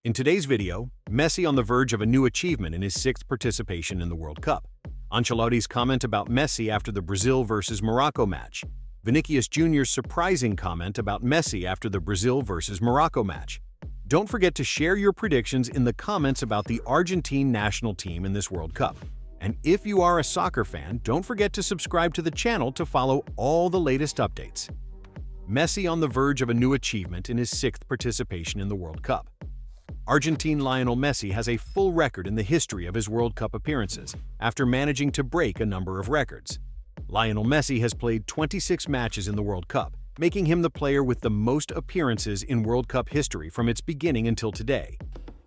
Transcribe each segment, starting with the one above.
In today's video, Messi on the verge of a new achievement in his sixth participation in the World Cup. Ancelotti's comment about Messi after the Brazil vs Morocco match. Vinicius Jr.'s surprising comment about Messi after the Brazil vs Morocco match. Don't forget to share your predictions in the comments about the Argentine national team in this World Cup. And if you are a soccer fan, don't forget to subscribe to the channel to follow all the latest updates. Messi on the verge of a new achievement in his sixth participation in the World Cup. Argentine Lionel Messi has a full record in the history of his World Cup appearances, after managing to break a number of records. Lionel Messi has played 26 matches in the World Cup, making him the player with the most appearances in World Cup history from its beginning until today.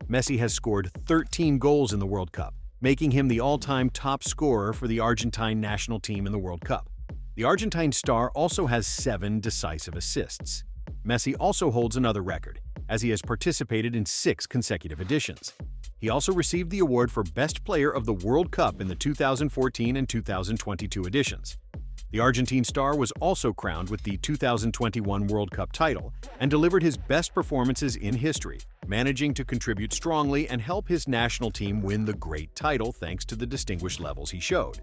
Messi has scored 13 goals in the World Cup, making him the all-time top scorer for the Argentine national team in the World Cup. The Argentine star also has 7 decisive assists. Messi also holds another record, as he has participated in 6 consecutive editions. He also received the award for Best Player of the World Cup in the 2014 and 2022 editions. The Argentine star was also crowned with the 2021 World Cup title and delivered his best performances in history, managing to contribute strongly and help his national team win the great title thanks to the distinguished levels he showed.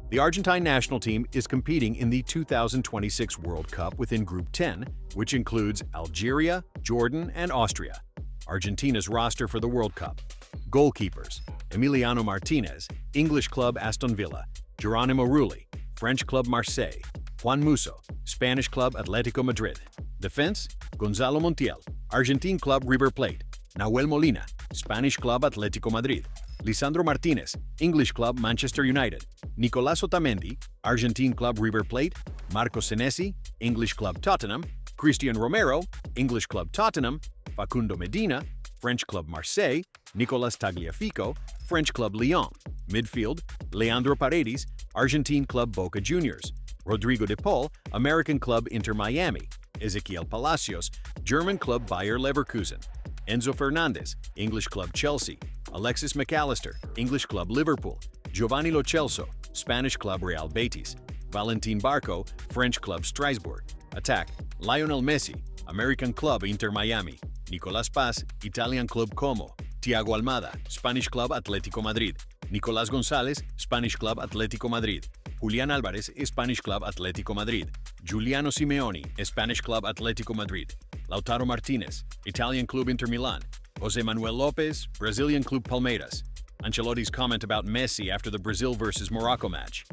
The Argentine national team is competing in the 2026 World Cup within Group 10, which includes Algeria, Jordan, and Austria. Argentina's roster for the World Cup. Goalkeepers: Emiliano Martinez, English club Aston Villa; Geronimo Rulli, French club Marseille; Juan Musso, Spanish club Atlético Madrid. Defense: Gonzalo Montiel, Argentine club River Plate; Nahuel Molina, Spanish club Atlético Madrid; Lisandro Martinez, English club Manchester United; Nicolás Otamendi, Argentine club River Plate; Marco Senesi, English club Tottenham; Cristian Romero, English club Tottenham; Facundo Medina, French club Marseille; Nicolas Tagliafico, French club Lyon. Midfield: Leandro Paredes, Argentine club Boca Juniors; Rodrigo de Paul, American club Inter Miami; Ezequiel Palacios, German club Bayer Leverkusen; Enzo Fernandez, English club Chelsea; Alexis McAllister, English club Liverpool; Giovanni Lo Celso, Spanish club Real Betis; Valentin Barco, French club Strasbourg. Attack: Lionel Messi, American club Inter Miami; Nicolas Paz, Italian club Como; Thiago Almada, Spanish club Atlético Madrid; Nicolás González, Spanish club Atlético Madrid; Julián Álvarez, Spanish club Atlético Madrid; Giuliano Simeone, Spanish club Atlético Madrid; Lautaro Martinez, Italian club Inter Milan; José Manuel López, Brazilian club Palmeiras. Ancelotti's comment about Messi after the Brazil vs Morocco match.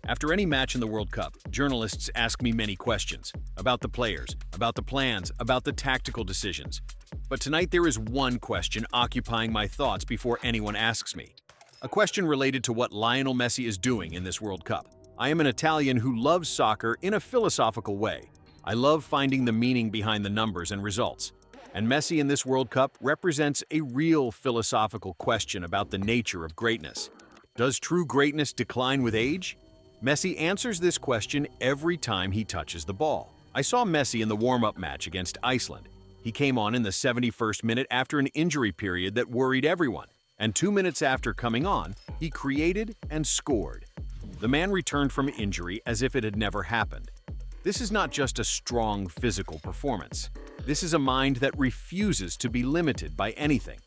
After any match in the World Cup, journalists ask me many questions about the players, about the plans, about the tactical decisions. But tonight there is one question occupying my thoughts before anyone asks me. A question related to what Lionel Messi is doing in this World Cup. I am an Italian who loves soccer in a philosophical way. I love finding the meaning behind the numbers and results. And Messi in this World Cup represents a real philosophical question about the nature of greatness. Does true greatness decline with age? Messi answers this question every time he touches the ball. I saw Messi in the warm-up match against Iceland. He came on in the 71st minute after an injury period that worried everyone, and 2 minutes after coming on, he created and scored. The man returned from injury as if it had never happened. This is not just a strong physical performance. This is a mind that refuses to be limited by anything.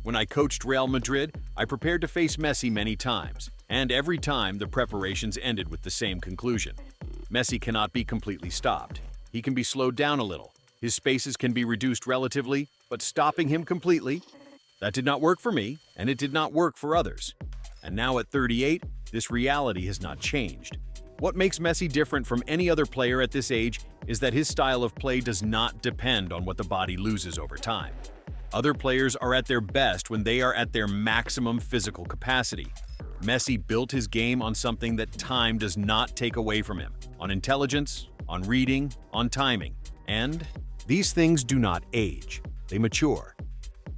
When I coached Real Madrid, I prepared to face Messi many times, and every time the preparations ended with the same conclusion. Messi cannot be completely stopped. He can be slowed down a little. His spaces can be reduced relatively, but stopping him completely? That did not work for me, and it did not work for others. And now at 38, this reality has not changed. What makes Messi different from any other player at this age is that his style of play does not depend on what the body loses over time. Other players are at their best when they are at their maximum physical capacity. Messi built his game on something that time does not take away from him, on intelligence, on reading, on timing. And these things do not age, they mature.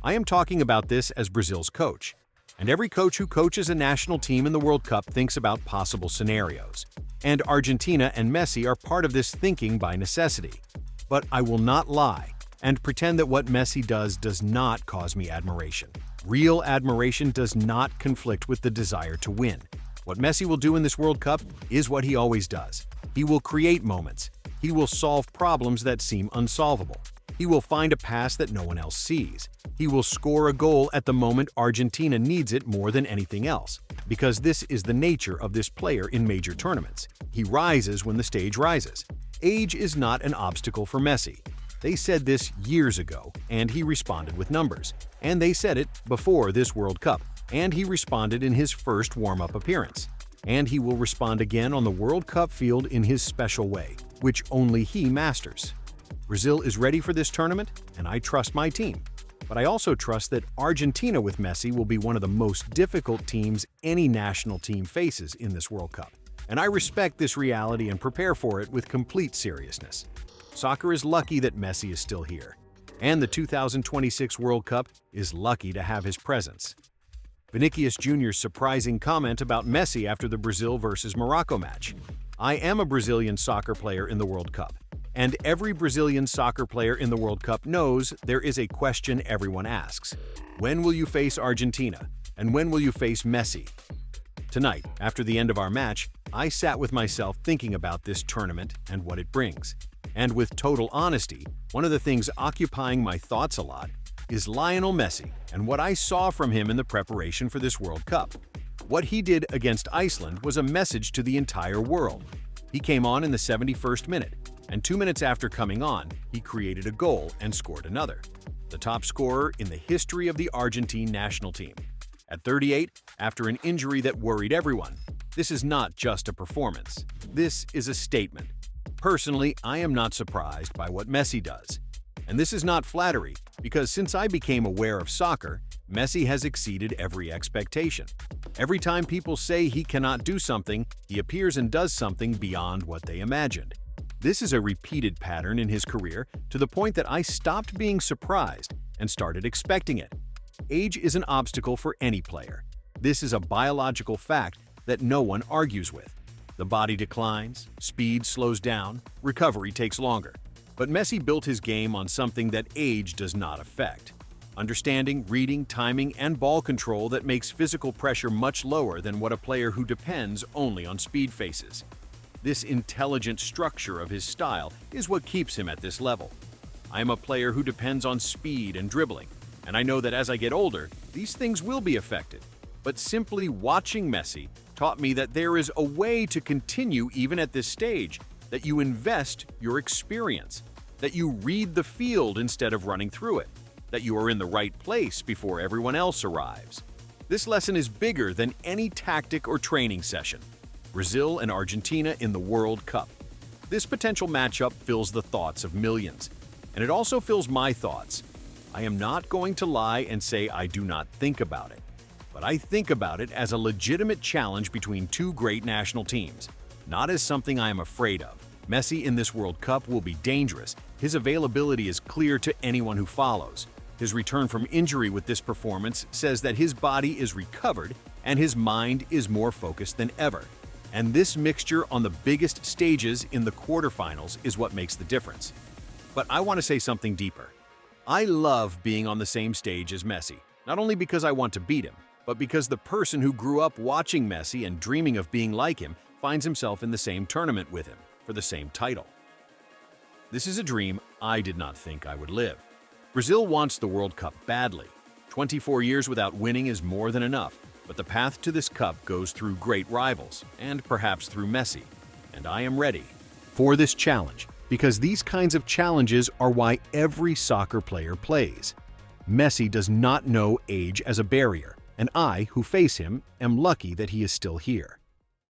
I am talking about this as Brazil's coach. And every coach who coaches a national team in the World Cup thinks about possible scenarios. And Argentina and Messi are part of this thinking by necessity. But I will not lie and pretend that what Messi does not cause me admiration. Real admiration does not conflict with the desire to win. What Messi will do in this World Cup is what he always does. He will create moments. He will solve problems that seem unsolvable. He will find a pass that no one else sees. He will score a goal at the moment Argentina needs it more than anything else, because this is the nature of this player in major tournaments. He rises when the stage rises. Age is not an obstacle for Messi. They said this years ago, and he responded with numbers. And they said it before this World Cup, and he responded in his first warm-up appearance. And he will respond again on the World Cup field in his special way, which only he masters. Brazil is ready for this tournament, and I trust my team. But I also trust that Argentina with Messi will be one of the most difficult teams any national team faces in this World Cup. And I respect this reality and prepare for it with complete seriousness. Soccer is lucky that Messi is still here, and the 2026 World Cup is lucky to have his presence. Vinicius Jr.'s surprising comment about Messi after the Brazil versus Morocco match. I am a Brazilian soccer player in the World Cup, and every Brazilian soccer player in the World Cup knows there is a question everyone asks. When will you face Argentina? And when will you face Messi? Tonight, after the end of our match, I sat with myself thinking about this tournament and what it brings. And with total honesty, one of the things occupying my thoughts a lot is Lionel Messi and what I saw from him in the preparation for this World Cup. What he did against Iceland was a message to the entire world. He came on in the 71st minute, and 2 minutes after coming on, he created a goal and scored another. The top scorer in the history of the Argentine national team. At 38, after an injury that worried everyone, this is not just a performance. This is a statement. Personally, I am not surprised by what Messi does. And this is not flattery, because since I became aware of soccer, Messi has exceeded every expectation. Every time people say he cannot do something, he appears and does something beyond what they imagined. This is a repeated pattern in his career to the point that I stopped being surprised and started expecting it. Age is an obstacle for any player. This is a biological fact that no one argues with. The body declines, speed slows down, recovery takes longer. But Messi built his game on something that age does not affect. Understanding, reading, timing, and ball control that makes physical pressure much lower than what a player who depends only on speed faces. This intelligent structure of his style is what keeps him at this level. I am a player who depends on speed and dribbling, and I know that as I get older, these things will be affected. But simply watching Messi taught me that there is a way to continue even at this stage, that you invest your experience, that you read the field instead of running through it, that you are in the right place before everyone else arrives. This lesson is bigger than any tactic or training session. Brazil and Argentina in the World Cup. This potential matchup fills the thoughts of millions, and it also fills my thoughts. I am not going to lie and say I do not think about it. But I think about it as a legitimate challenge between two great national teams, not as something I am afraid of. Messi in this World Cup will be dangerous. His availability is clear to anyone who follows. His return from injury with this performance says that his body is recovered and his mind is more focused than ever. And this mixture on the biggest stages in the quarterfinals is what makes the difference. But I want to say something deeper. I love being on the same stage as Messi, not only because I want to beat him, but because the person who grew up watching Messi and dreaming of being like him finds himself in the same tournament with him for the same title. This is a dream I did not think I would live. Brazil wants the World Cup badly. 24 years without winning is more than enough, but the path to this cup goes through great rivals, and perhaps through Messi. And I am ready for this challenge, because these kinds of challenges are why every soccer player plays. Messi does not know age as a barrier, and I, who face him, am lucky that he is still here.